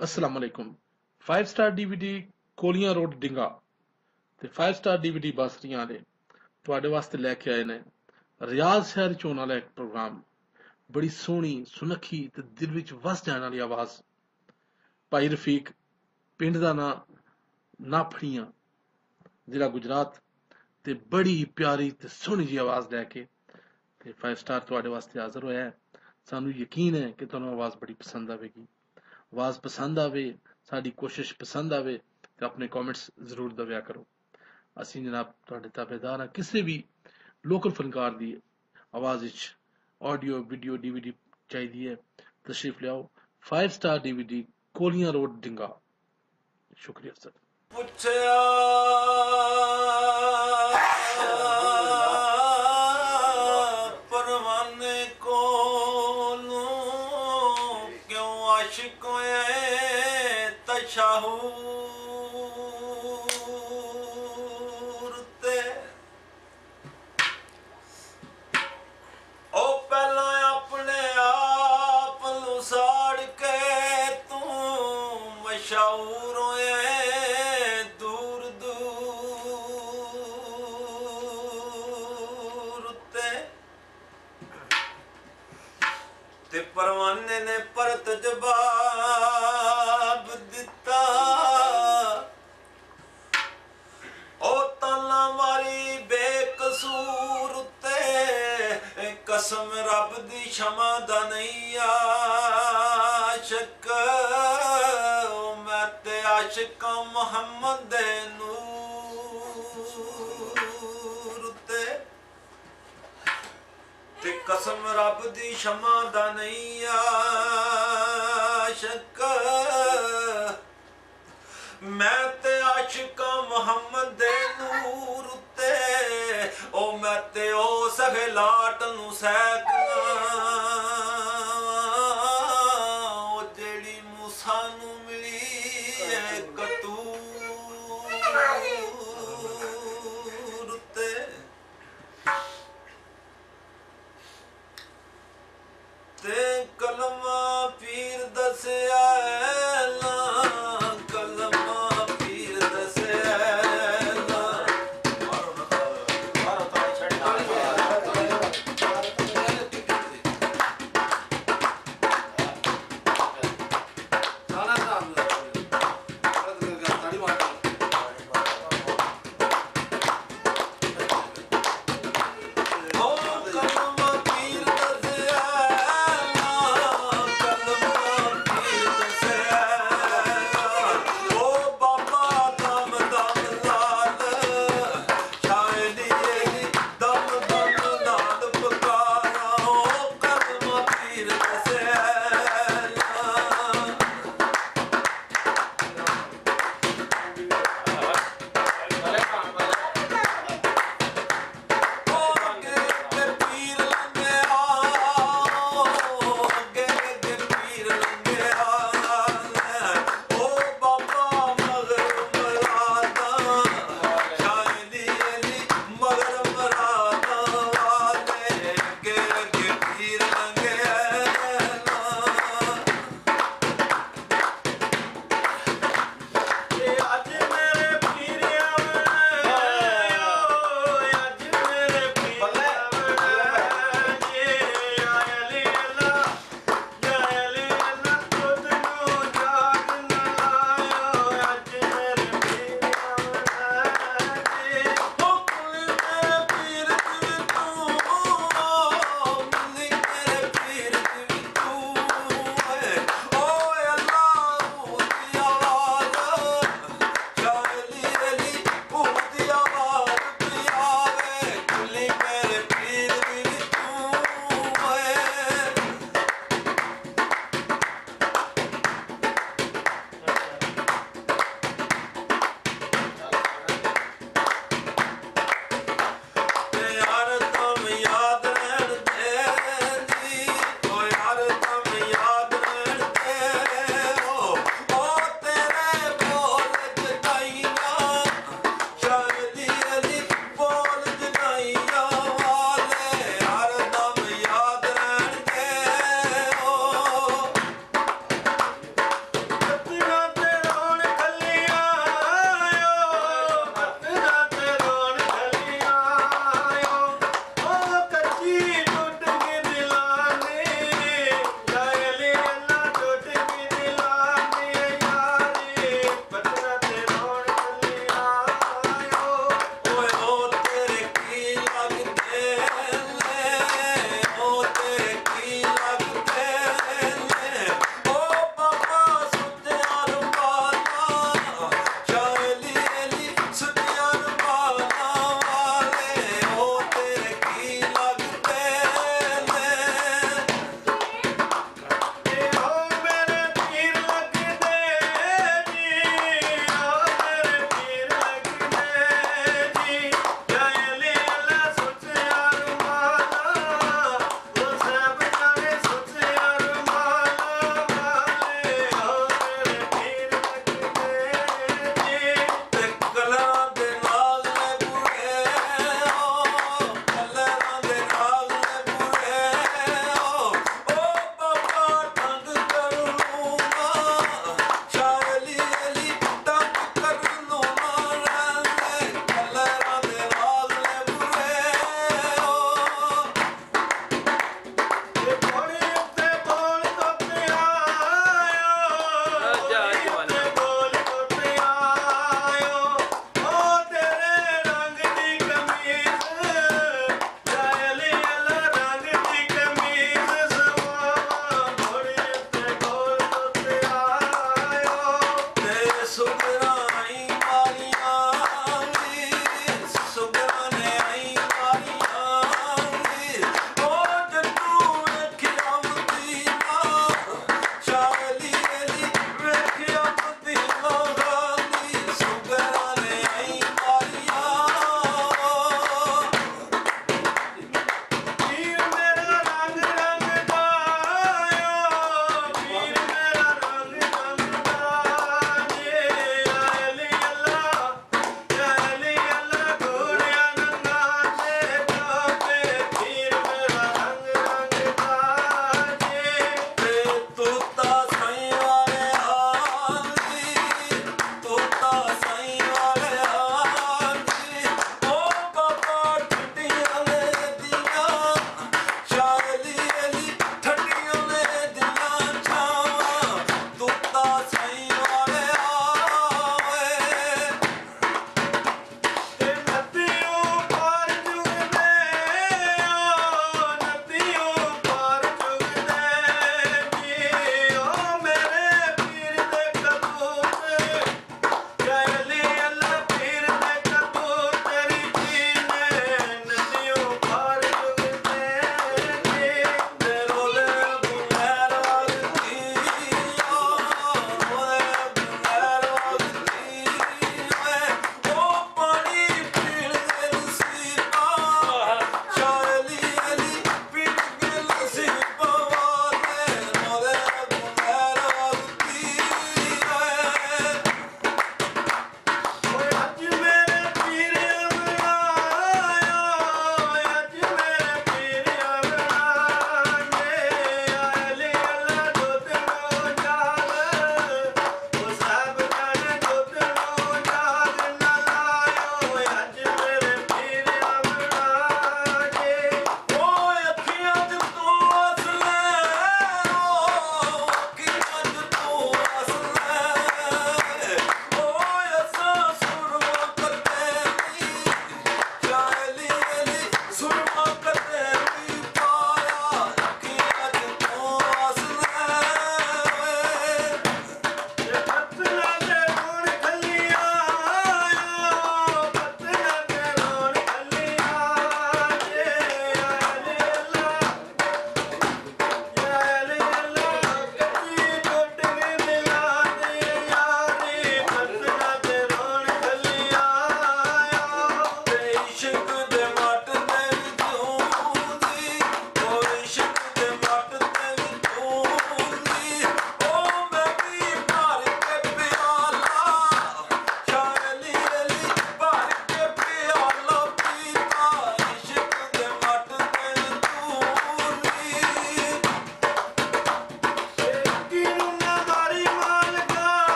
अस्सलाम वालेकुम। 5 star DVD कोलियां road डिंगा ते 5 स्टार DVD बासरियां वाले तुहाडे वास्ते लैके आए ने रियाज शहर च होने वाला एक प्रोग्राम। बड़ी सोहनी सुनखी ते दिल विच वस जाने वाली आवाज। भाई रफीक, पिंड दा नां नाफड़ियां, जिला गुजरात, ते बड़ी प्यारी ते सोहनी जी आवाज लैके ते 5 स्टार तुहाडे वास्ते हाजिर होया है। सानू यकीन है कि तुहानू आवाज बड़ी पसंद आवेगी। आवाज पसंद आवे, साडी कोशिश पसंद आवे ते अपने कमेंट्स जरूर दव्या करो। असीं जनाब तुहाडे ताबेदार हां। किसी भी लोकल फनकार दी आवाज विच ऑडियो वीडियो DVD चाहिदी है, तशरीफ ले आओ। 5 स्टार DVD कोलियां रोड डिंगा। शुक्रिया सर। पुछया परवाने कोलू क्यों आशिक होए तशाहूर ते ओ पहला अपने आप नू साड़ के तू मशहूर होए दूर दूर ते परवाने ने परत जवाब दिता ओ ताला वाली बेकसूर ते कसम रब दी क्षमा दा नहीं आशिक मैं ते आशिक मोहम्मद दे नूर ते कसम रब दी क्षमा दा नहीं